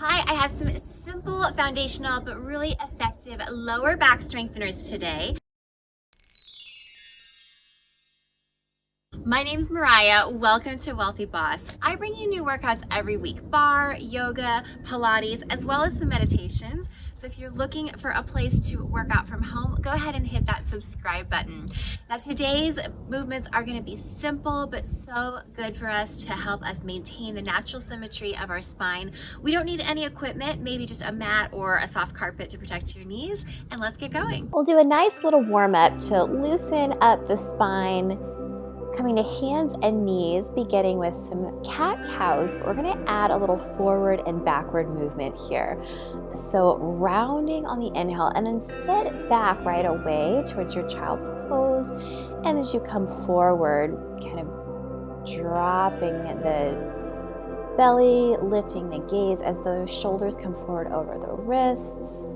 Hi, I have some simple foundational but really effective lower back strengtheners today. My name's Mariah. Welcome to Wealthy Boss. I bring you new workouts every week: barre, yoga, Pilates, as well as some meditations. So if you're looking for a place to work out from home, go ahead and hit that subscribe button. Now today's movements are going to be simple but so good for us to help us maintain the natural symmetry of our spine. We don't need any equipment, maybe just a mat or a soft carpet to protect your knees, and let's get going. We'll do a nice little warm up to loosen up the spine, coming to hands and knees, beginning with some cat-cows, but we're going to add a little forward and backward movement here. So rounding on the inhale, and then sit back right away towards your child's pose. And as you come forward, kind of dropping the belly, lifting the gaze as those shoulders come forward over the wrists.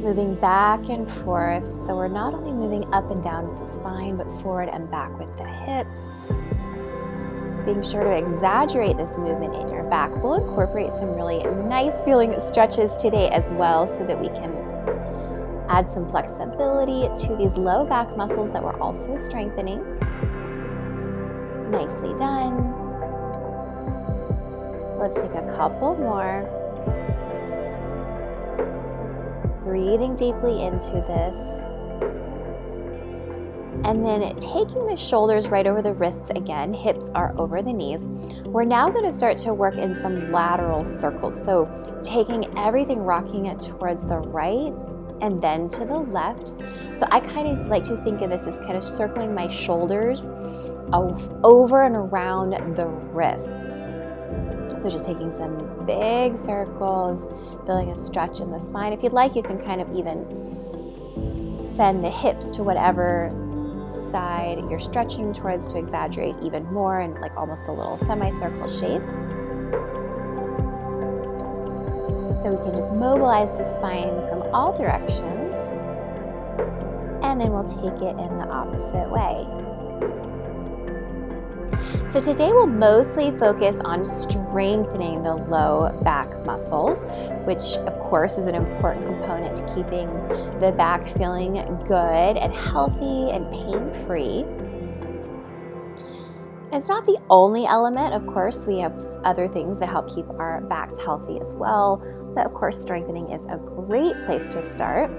Moving back and forth, so we're not only moving up and down with the spine, but forward and back with the hips. Being sure to exaggerate this movement in your back. We'll incorporate some really nice feeling stretches today as well, so that we can add some flexibility to these low back muscles that we're also strengthening. Nicely done. Let's take a couple more. Breathing deeply into this. And then taking the shoulders right over the wrists again, hips are over the knees. We're now going to start to work in some lateral circles. So taking everything, rocking it towards the right and then to the left. So I kind of like to think of this as kind of circling my shoulders over and around the wrists. So just taking some big circles, feeling a stretch in the spine. If you'd like, you can kind of even send the hips to whatever side you're stretching towards to exaggerate even more, and like almost a little semicircle shape. So we can just mobilize the spine from all directions, and then we'll take it in the opposite way. So today we'll mostly focus on strengthening the low back muscles, which of course is an important component to keeping the back feeling good and healthy and pain-free. It's not the only element, of course. We have other things that help keep our backs healthy as well, but of course strengthening is a great place to start.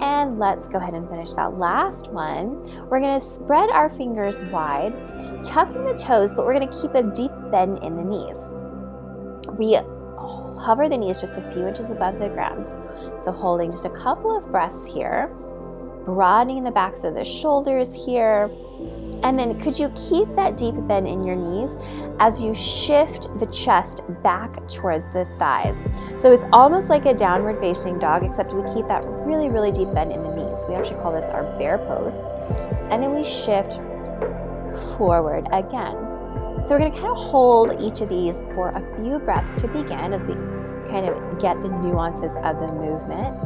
And let's go ahead and finish that last one. We're going to spread our fingers wide, tucking the toes, but we're going to keep a deep bend in the knees. We hover the knees just a few inches above the ground. So holding just a couple of breaths here, broadening the backs of the shoulders here. And then could you keep that deep bend in your knees as you shift the chest back towards the thighs? So it's almost like a downward facing dog, except we keep that really, really deep bend in the knees. We actually call this our bear pose. And then we shift forward again. So we're going to kind of hold each of these for a few breaths to begin as we kind of get the nuances of the movement.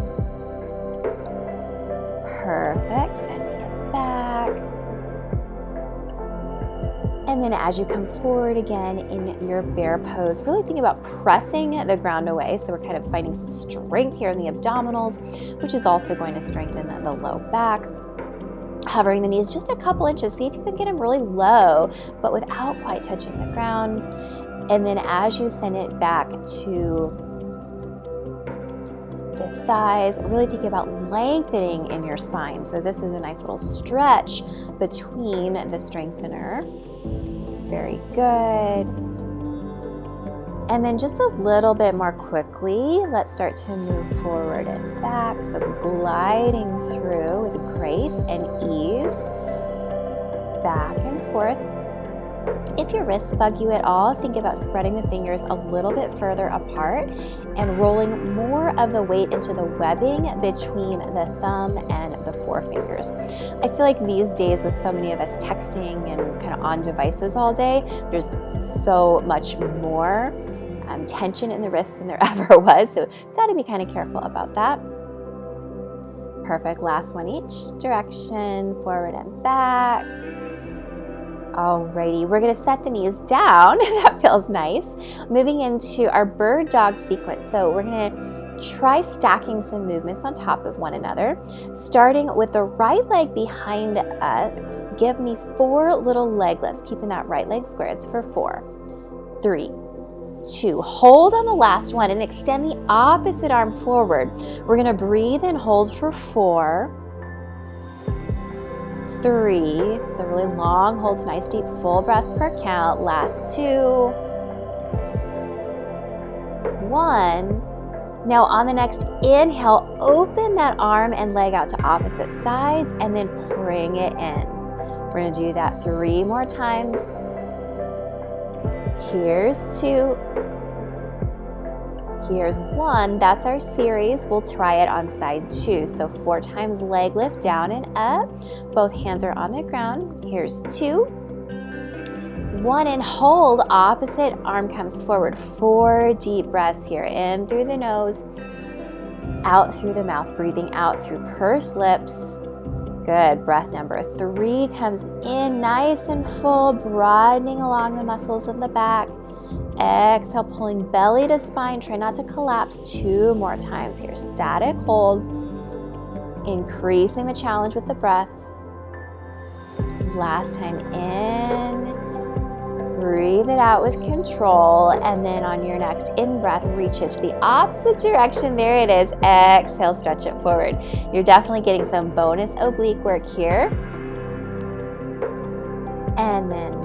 Perfect. Sending it back. And then as you come forward again in your bear pose, really think about pressing the ground away. So we're kind of finding some strength here in the abdominals, which is also going to strengthen the low back. Hovering the knees just a couple inches. See if you can get them really low, but without quite touching the ground. And then as you send it back to the thighs, really think about lengthening in your spine. So this is a nice little stretch between the strengthener. Very good. And then just a little bit more quickly, let's start to move forward and back. So gliding through with grace and ease, back and forth. If your wrists bug you at all, think about spreading the fingers a little bit further apart and rolling more of the weight into the webbing between the thumb and the forefingers. I feel like these days, with so many of us texting and kind of on devices all day, there's so much more tension in the wrists than there ever was. So got to be kind of careful about that. Perfect. Last one each direction, forward and back. Alrighty, we're gonna set the knees down. That feels nice. Moving into our bird dog sequence. So we're gonna try stacking some movements on top of one another. Starting with the right leg behind us, give me 4 little leg lifts, keeping that right leg square. It's for 4, 3, 2. Hold on the last one and extend the opposite arm forward. We're gonna breathe and hold for 4, 3, so really long holds, nice deep full breaths per count. Last 2, 1. Now on the next inhale, open that arm and leg out to opposite sides and then bring it in. We're gonna do that 3 more times. Here's 2. Here's 1. That's our series. We'll try it on side 2. So 4 times leg lift down and up. Both hands are on the ground. Here's 2. 1 and hold. Opposite arm comes forward. 4 deep breaths here. In through the nose, out through the mouth. Breathing out through pursed lips. Good. Breath number 3 comes in nice and full, broadening along the muscles in the back. Exhale, pulling belly to spine. Try not to collapse. 2 more times here. Static hold. Increasing the challenge with the breath. Last time in. Breathe it out with control. And then on your next in-breath, reach it to the opposite direction. There it is. Exhale, stretch it forward. You're definitely getting some bonus oblique work here. And then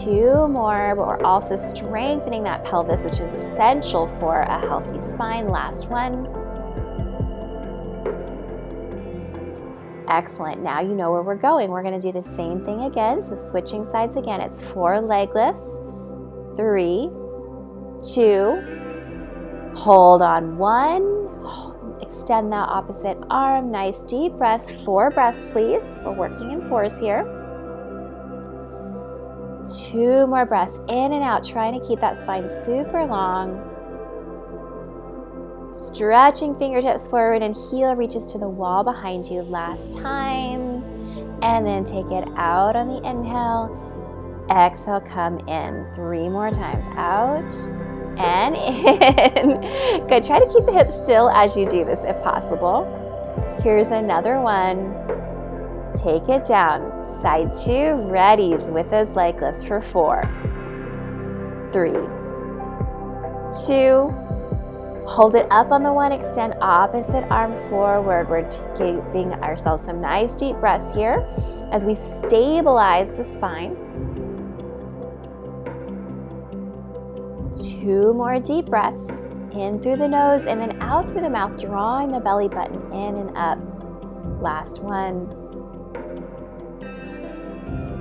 2 more, but we're also strengthening that pelvis, which is essential for a healthy spine. Last one. Excellent. Now you know where we're going. We're going to do the same thing again. So switching sides again. It's 4 leg lifts. 3, 2, hold on 1. Extend that opposite arm. Nice deep breaths. 4 breaths, please. We're working in 4s here. 2 more breaths in and out, trying to keep that spine super long. Stretching fingertips forward and heel reaches to the wall behind you. Last time. And then take it out on the inhale. Exhale, come in. 3 more times. Out and in. Good. Try to keep the hips still as you do this if possible. Here's another one. Take it down. Side 2, ready with those leg lifts for 4, 3, 2. Hold it up on the 1. Extend opposite arm forward. We're giving ourselves some nice deep breaths here as we stabilize the spine. 2 more deep breaths. In through the nose and then out through the mouth, drawing the belly button in and up. Last one.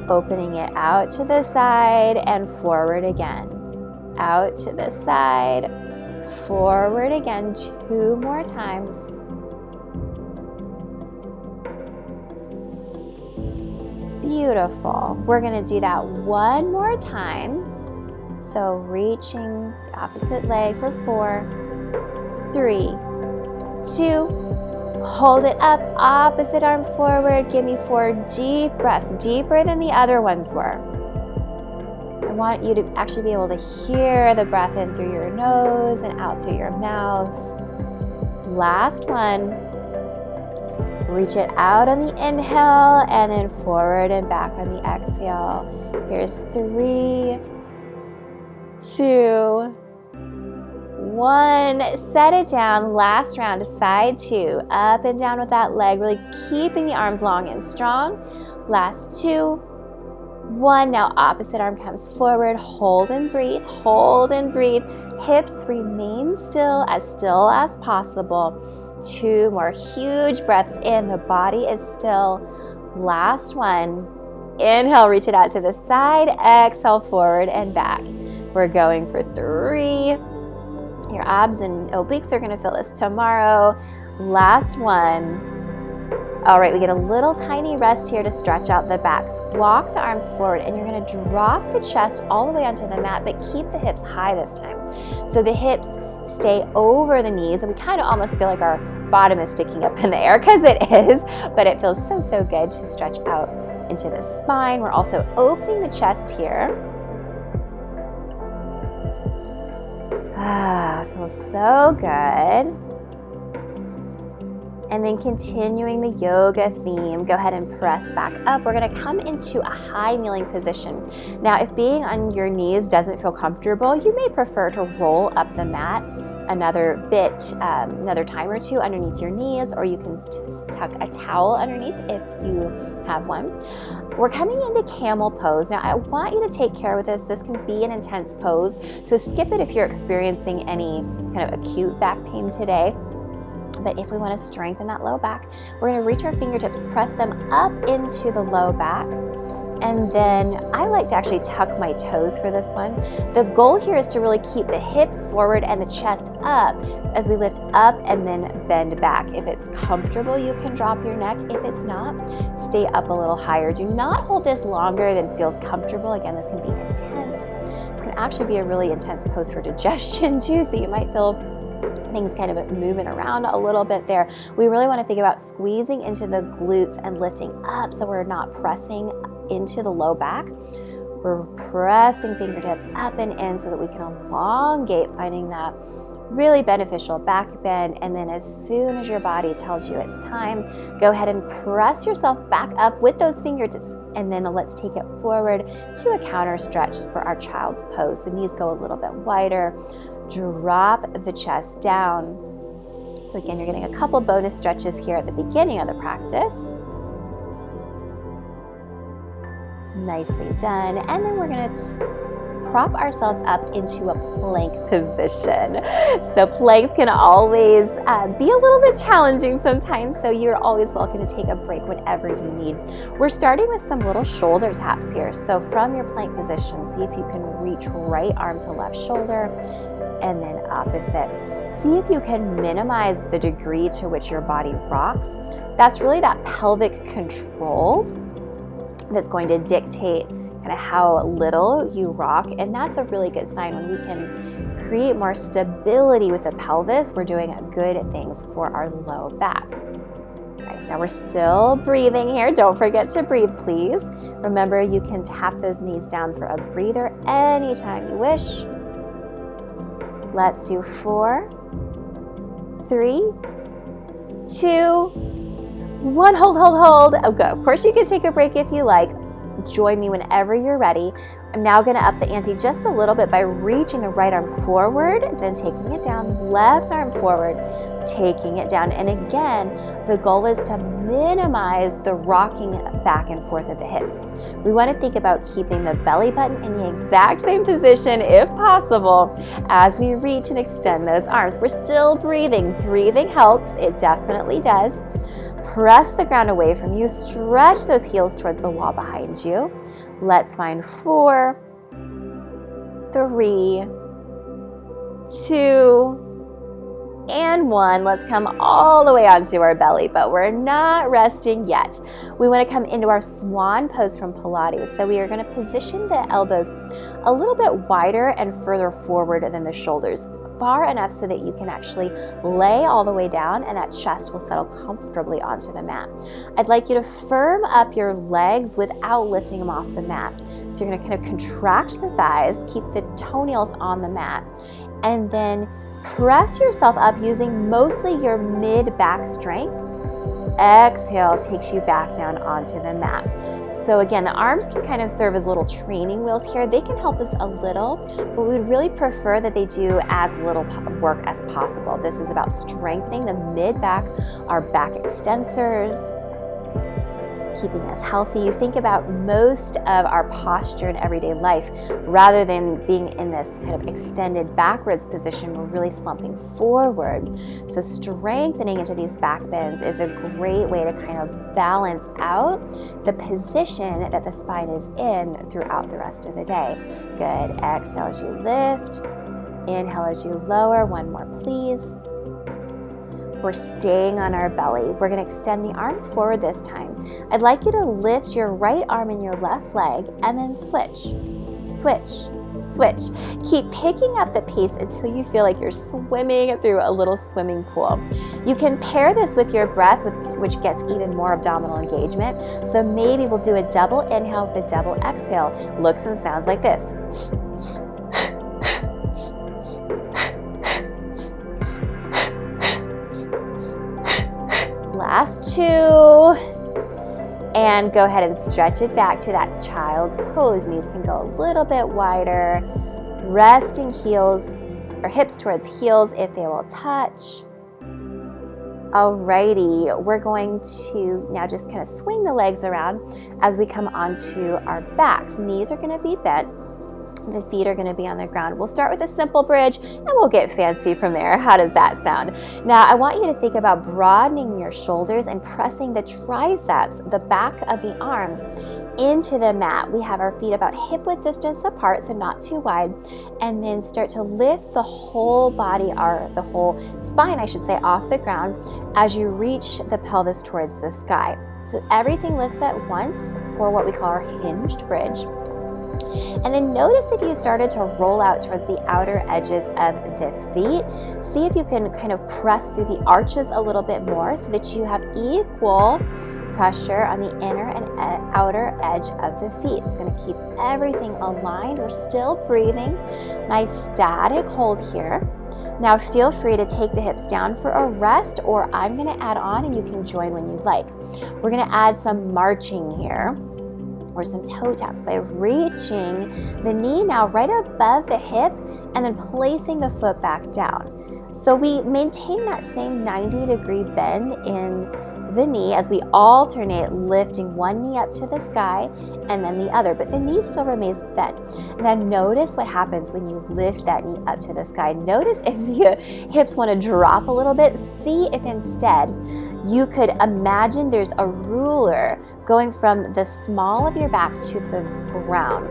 Opening it out to the side and forward again. Out to the side, forward again. 2 more times. Beautiful. We're going to do that 1 more time. So reaching the opposite leg for 4, 3, 2. Hold it up, opposite arm forward. Give me 4 deep breaths, deeper than the other ones were. I want you to actually be able to hear the breath in through your nose and out through your mouth. Last one. Reach it out on the inhale and then forward and back on the exhale. Here's 3, 2, 1. Set it down. Last round, side 2. Up and down with that leg, really keeping the arms long and strong. Last 2, 1. Now opposite arm comes forward. Hold and breathe. Hold and breathe. Hips remain still as possible. 2 more huge breaths in. The body is still. Last one. Inhale, reach it out to the side. Exhale, forward and back. We're going for 3. Your abs and obliques are going to feel this tomorrow. Last one. All right, we get a little tiny rest here to stretch out the backs. Walk the arms forward and you're going to drop the chest all the way onto the mat, but keep the hips high this time. So the hips stay over the knees and we kind of almost feel like our bottom is sticking up in the air because it is, but it feels so good to stretch out into the spine. We're also opening the chest here. Feels so good. And then continuing the yoga theme, go ahead and press back up. We're gonna come into a high kneeling position. Now, if being on your knees doesn't feel comfortable, you may prefer to roll up the mat another time or two underneath your knees, or you can tuck a towel underneath if you have one. We're coming into camel pose. Now, I want you to take care with this. This can be an intense pose, so skip it if you're experiencing any kind of acute back pain today. But if we want to strengthen that low back, we're going to reach our fingertips, press them up into the low back. And then I like to actually tuck my toes for this one. The goal here is to really keep the hips forward and the chest up as we lift up and then bend back. If it's comfortable, you can drop your neck. If it's not, stay up a little higher. Do not hold this longer than feels comfortable. Again, this can be intense. This can actually be a really intense pose for digestion too, so you might feel things kind of moving around a little bit there. We really want to think about squeezing into the glutes and lifting up so we're not pressing into the low back. We're pressing fingertips up and in so that we can elongate, finding that really beneficial back bend. And then as soon as your body tells you it's time, go ahead and press yourself back up with those fingertips. And then let's take it forward to a counter stretch for our child's pose. The knees go a little bit wider. Drop the chest down. So again, you're getting a couple bonus stretches here at the beginning of the practice. Nicely done. And then we're going to prop ourselves up into a plank position. So planks can always be a little bit challenging sometimes, so you're always welcome to take a break whenever you need. We're starting with some little shoulder taps here. So from your plank position, see if you can reach right arm to left shoulder, and then opposite. See if you can minimize the degree to which your body rocks. That's really that pelvic control that's going to dictate kind of how little you rock, and that's a really good sign. When we can create more stability with the pelvis, we're doing good things for our low back. Nice. Now we're still breathing here. Don't forget to breathe, please. Remember, you can tap those knees down for a breather anytime you wish. Let's do 4, 3, 2, 1. Hold. Okay, of course you can take a break if you like. Join me whenever you're ready. I'm now going to up the ante just a little bit by reaching the right arm forward, then taking it down, left arm forward, taking it down. And again, the goal is to minimize the rocking back and forth of the hips. We want to think about keeping the belly button in the exact same position, if possible, as we reach and extend those arms. We're still breathing. Breathing helps. It definitely does. Press the ground away from you. Stretch those heels towards the wall behind you. Let's find 4, 3, 2, and 1. Let's come all the way onto our belly, but we're not resting yet. We want to come into our swan pose from Pilates. So we are going to position the elbows a little bit wider and further forward than the shoulders, far enough so that you can actually lay all the way down and that chest will settle comfortably onto the mat. I'd like you to firm up your legs without lifting them off the mat. So you're going to kind of contract the thighs, keep the toenails on the mat, and then press yourself up using mostly your mid-back strength. Exhale takes you back down onto the mat. So again, the arms can kind of serve as little training wheels here. They can help us a little, but we would really prefer that they do as little work as possible. This is about strengthening the mid-back, our back extensors, keeping us healthy. You think about most of our posture in everyday life, rather than being in this kind of extended backwards position, we're really slumping forward. So strengthening into these back bends is a great way to kind of balance out the position that the spine is in throughout the rest of the day. Good. Exhale as you lift. Inhale as you lower. One more, please. We're staying on our belly. We're going to extend the arms forward this time. I'd like you to lift your right arm and your left leg and then switch, switch, switch. Keep picking up the pace until you feel like you're swimming through a little swimming pool. You can pair this with your breath, which gets even more abdominal engagement. So maybe we'll do a double inhale with a double exhale. Looks and sounds like this. Last two. And go ahead and stretch it back to that child's pose. Knees can go a little bit wider. Resting heels or hips towards heels if they will touch. Alrighty, we're going to now just kind of swing the legs around as we come onto our backs. Knees are going to be bent. The feet are going to be on the ground. We'll start with a simple bridge and we'll get fancy from there. How does that sound? Now, I want you to think about broadening your shoulders and pressing the triceps, the back of the arms, into the mat. We have our feet about hip width distance apart, so not too wide, and then start to lift the whole body, or the whole spine, I should say, off the ground as you reach the pelvis towards the sky. So everything lifts at once for what we call our hinged bridge. And then notice if you started to roll out towards the outer edges of the feet. See if you can kind of press through the arches a little bit more so that you have equal pressure on the inner and outer edge of the feet. It's going to keep everything aligned. We're still breathing. Nice static hold here. Now feel free to take the hips down for a rest, or I'm going to add on and you can join when you like. We're going to add some marching here, or some toe taps, by reaching the knee now right above the hip and then placing the foot back down. So we maintain that same 90-degree bend in the knee as we alternate lifting one knee up to the sky and then the other, but the knee still remains bent. Now notice what happens when you lift that knee up to the sky. Notice if the hips want to drop a little bit. See if instead you could imagine there's a ruler going from the small of your back to the ground,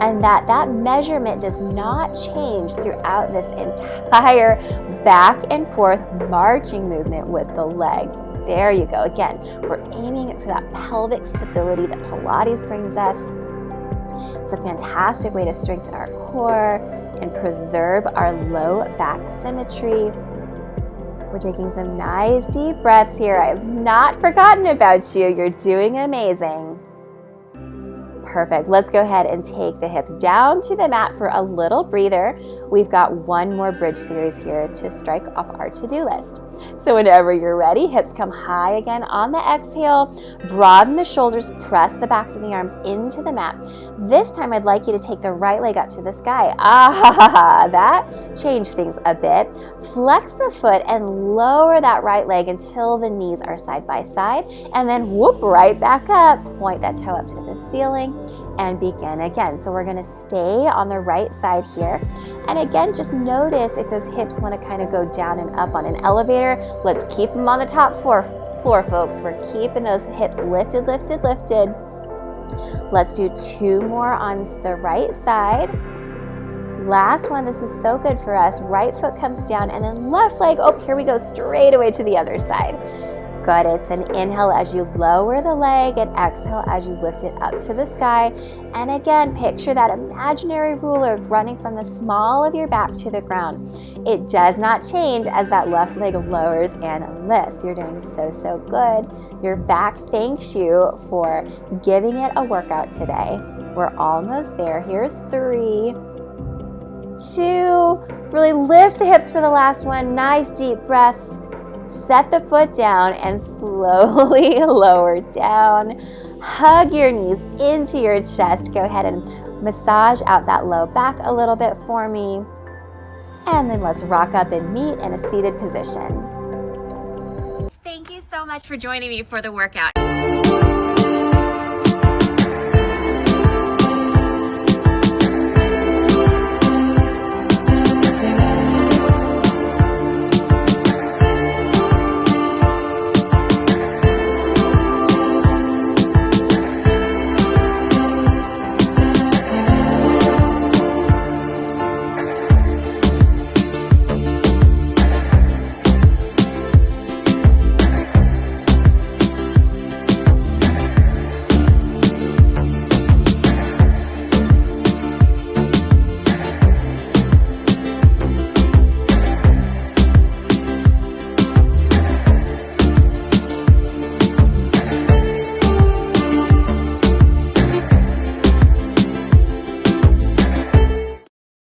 and that measurement does not change throughout this entire back and forth marching movement with the legs. There you go. Again, we're aiming for that pelvic stability that Pilates brings us. It's a fantastic way to strengthen our core and preserve our low back symmetry. We're taking some nice deep breaths here. I have not forgotten about you. You're doing amazing. Perfect. Let's go ahead and take the hips down to the mat for a little breather. We've got one more bridge series here to strike off our to-do list. So whenever you're ready, hips come high again on the exhale. Broaden the shoulders, press the backs of the arms into the mat. This time I'd like you to take the right leg up to the sky. That changed things a bit. Flex the foot and lower that right leg until the knees are side by side, and then whoop right back up. Point that toe up to the ceiling and begin again. So we're going to stay on the right side here. And again, just notice if those hips want to kind of go down and up on an elevator. Let's keep them on the top floor, folks. We're keeping those hips lifted, lifted, lifted. Let's do two more on the right side. Last one. This is so good for us. Right foot comes down and then left leg. Oh, here we go, straight away to the other side. Good. It's an inhale as you lower the leg and exhale as you lift it up to the sky. And again, picture that imaginary ruler running from the small of your back to the ground. It does not change as that left leg lowers and lifts. You're doing so, so good. Your back thanks you for giving it a workout today. We're almost there. Here's 3, 2, really lift the hips for the last one. Nice deep breaths. Set the foot down and slowly lower down. Hug your knees into your chest. Go ahead and massage out that low back a little bit for me. And then let's rock up and meet in a seated position. Thank you so much for joining me for the workout.